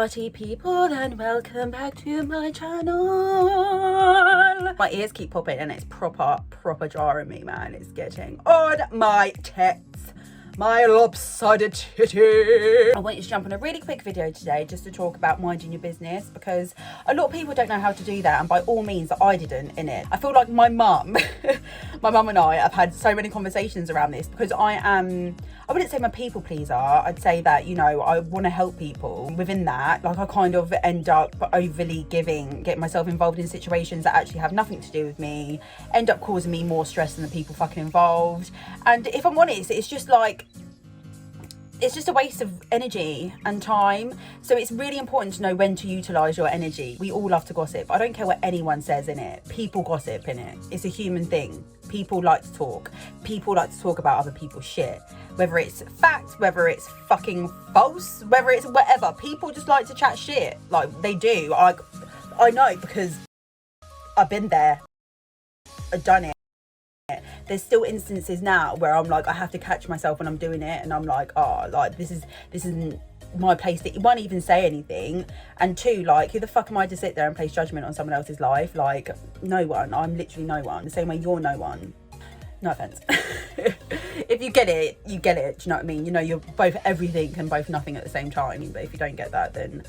party people, and welcome back to my channel. My ears keep popping and it's proper jarring me, man. It's getting on my tits, my lopsided titty. I want you to jump on a really quick video today just to talk about minding your business, because a lot of people don't know how to do that, and by all means I didn't in it. I feel like my mum and I have had so many conversations around this, because I wouldn't say I'm a people pleaser. I'd say that, you know, I want to help people. Within that, like, I kind of end up overly getting myself involved in situations that actually have nothing to do with me, end up causing me more stress than the people fucking involved. And if I'm honest, it's just like, it's just a waste of energy and time. So it's really important to know when to utilize your energy. We all love to gossip. I don't care what anyone says in it. People gossip in it. It's a human thing. People like to talk. People like to talk about other people's shit. Whether it's fact, whether it's fucking false, whether it's whatever. People just like to chat shit. Like, they do. I know, because I've been there. I've done it. There's still instances now where I'm like, I have to catch myself when I'm doing it, and I'm like, oh, like, this isn't my place to, one, even say anything, and two, like, who the fuck am I to sit there and place judgment on someone else's life? Like, no one. I'm literally no one. The same way you're no one. No offense. If you get it, you get it. Do you know what I mean? You know, you're both everything and both nothing at the same time. But if you don't get that, then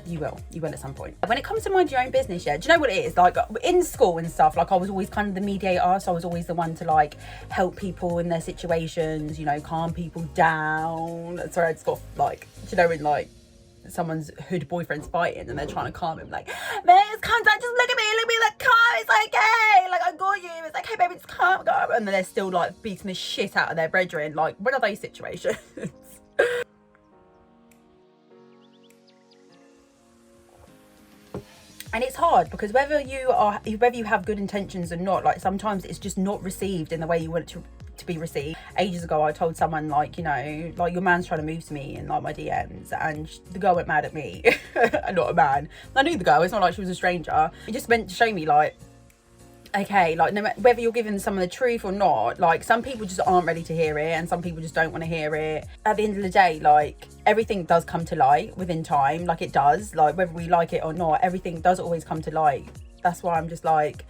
you will at some point. When it comes to mind your own business, yeah, do you know what it is? Like, in school and stuff, like, I was always kind of the mediator, so I was always the one to, like, help people in their situations, you know, calm people down. Sorry, I just got, like, do you know, when, like, someone's hood boyfriend's fighting and they're trying to calm him, like, man, it's calm down, just look at me, like, calm, it's okay, like, I got you, it's okay, baby, it's calm, and then they're still, like, beating the shit out of their brethren. Like, when are those situations? And it's hard, because whether you have good intentions or not, like, sometimes it's just not received in the way you want it to be received. Ages ago, I told someone, like, you know, like, your man's trying to move to me in, like, my DMs, and the girl went mad at me. Not a man. I knew the girl. It's not like she was a stranger. It just meant to show me, like, okay, like, no matter whether you're giving someone the truth or not, like, some people just aren't ready to hear it, and some people just don't want to hear it. At the end of the day, like, everything does come to light within time. Like, it does, like, whether we like it or not, everything does always come to light. That's why I'm just like,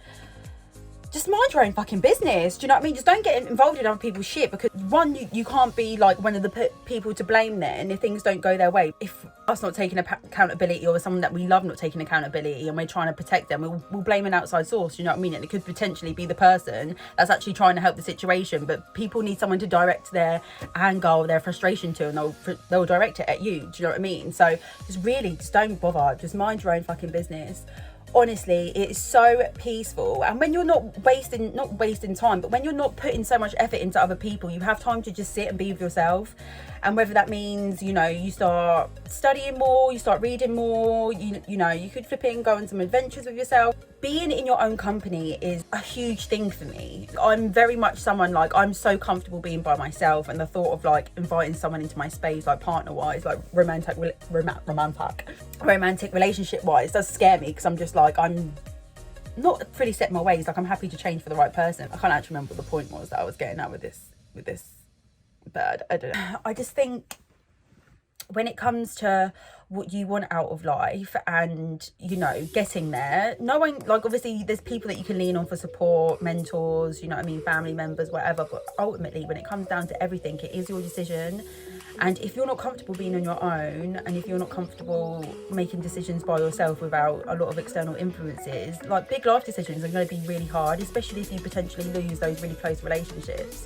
just mind your own fucking business. Do you know what I mean? Just don't get involved in other people's shit, because one, you can't be like one of the people to blame then if things don't go their way. If us not taking accountability, or someone that we love not taking accountability, and we're trying to protect them, we'll blame an outside source. Do you know what I mean? And it could potentially be the person that's actually trying to help the situation, but people need someone to direct their anger or their frustration to, and they'll direct it at you. Do you know what I mean? So just don't bother. Just mind your own fucking business. Honestly, it's so peaceful, and when you're not wasting time, but when you're not putting so much effort into other people, you have time to just sit and be with yourself. And whether that means, you know, you start studying more, you start reading more, you know, you could flip in, go on some adventures with yourself. Being in your own company is a huge thing for me. I'm very much someone, like, I'm so comfortable being by myself, and the thought of, like, inviting someone into my space, like, partner-wise, like, romantic relationship-wise, does scare me, because I'm just like, I'm not pretty set in my ways. Like, I'm happy to change for the right person. I can't actually remember what the point was that I was getting at with this, but I don't know. I just think when it comes to what you want out of life, and, you know, getting there, no one, like, obviously there's people that you can lean on for support, mentors, you know what I mean, family members, whatever, but ultimately when it comes down to everything, it is your decision. And if you're not comfortable being on your own, and if you're not comfortable making decisions by yourself without a lot of external influences, like, big life decisions are going to be really hard, especially if you potentially lose those really close relationships.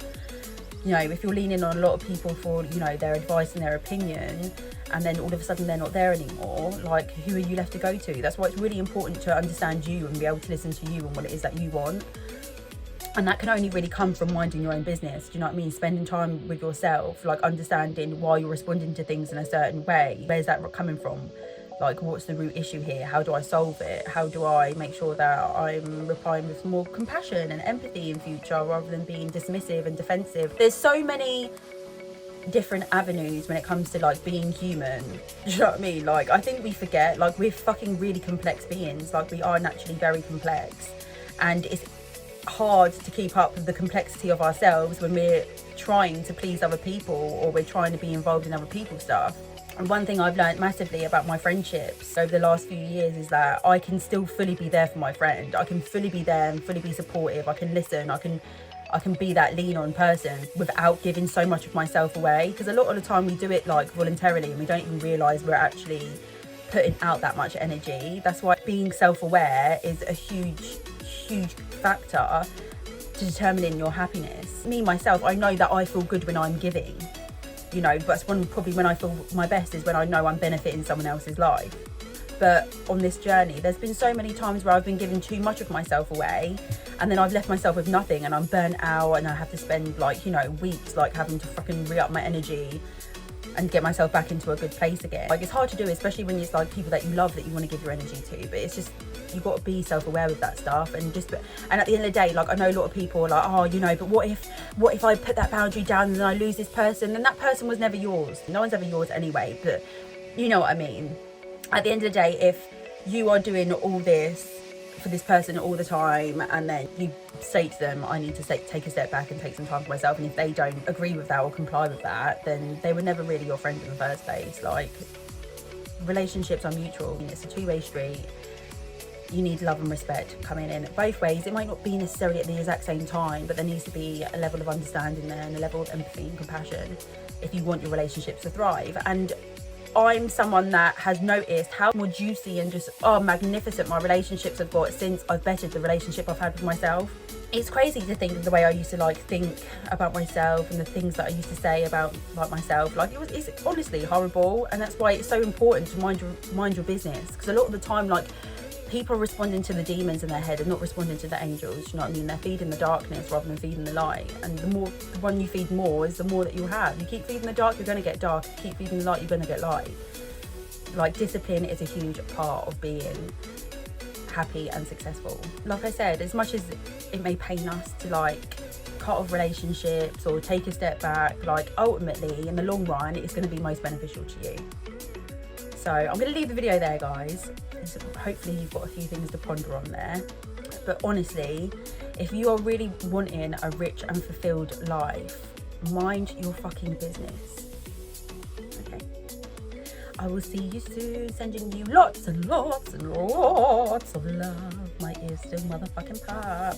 You know, if you're leaning on a lot of people for, you know, their advice and their opinion, and then all of a sudden they're not there anymore, like, who are you left to go to? That's why it's really important to understand you and be able to listen to you and what it is that you want. And that can only really come from minding your own business. Do you know what I mean? Spending time with yourself, like, understanding why you're responding to things in a certain way. Where's that coming from? Like, what's the root issue here? How do I solve it? How do I make sure that I'm replying with more compassion and empathy in future, rather than being dismissive and defensive? There's so many different avenues when it comes to, like, being human. Do you know what I mean? Like, I think we forget, like, we're fucking really complex beings. Like, we are naturally very complex, and it's hard to keep up with the complexity of ourselves when we're trying to please other people, or we're trying to be involved in other people's stuff. And one thing I've learned massively about my friendships over the last few years is that I can still fully be there for my friend. I can fully be there and fully be supportive. I can listen. I can be that lean on person without giving so much of myself away. Because a lot of the time we do it like voluntarily and we don't even realise we're actually putting out that much energy. That's why being self-aware is a huge factor to determining your happiness. Me, myself, I know that I feel good when I'm giving. You know, but probably when I feel my best is when I know I'm benefiting someone else's life. But on this journey, there's been so many times where I've been giving too much of myself away, and then I've left myself with nothing, and I'm burnt out, and I have to spend like, you know, weeks like having to fucking re-up my energy and get myself back into a good place again. Like, it's hard to do, especially when it's like people that you love that you want to give your energy to, but it's just, you've got to be self-aware with that stuff. And at the end of the day, like, I know a lot of people are like, oh, you know, but what if I put that boundary down and then I lose this person? And that person was never yours. No one's ever yours anyway, but you know what I mean. At the end of the day, if you are doing all this for this person all the time, and then you say to them, I need to take a step back and take some time for myself, and if they don't agree with that or comply with that, then they were never really your friend in the first place. Like, relationships are mutual. It's a two-way street. You need love and respect coming in both ways. It might not be necessarily at the exact same time, but there needs to be a level of understanding there and a level of empathy and compassion if you want your relationships to thrive. And I'm someone that has noticed how more juicy and just magnificent my relationships have got since I've bettered the relationship I've had with myself. It's crazy to think of the way I used to like think about myself and the things that I used to say about like myself. Like, it's honestly horrible, and that's why it's so important to mind your business, because a lot of the time, like, people are responding to the demons in their head and not responding to the angels. You know what I mean? They're feeding the darkness rather than feeding the light. And the one you feed more is the more that you'll have. You keep feeding the dark, you're going to get dark. You keep feeding the light, you're going to get light. Like, discipline is a huge part of being happy and successful. Like I said, as much as it may pain us to like cut off relationships or take a step back, like, ultimately in the long run it's going to be most beneficial to you. So I'm going to leave the video there, guys. Hopefully you've got a few things to ponder on there. But honestly, if you are really wanting a rich and fulfilled life, mind your fucking business. Okay, I will see you soon, sending you lots and lots and lots of love. My ears still motherfucking pop.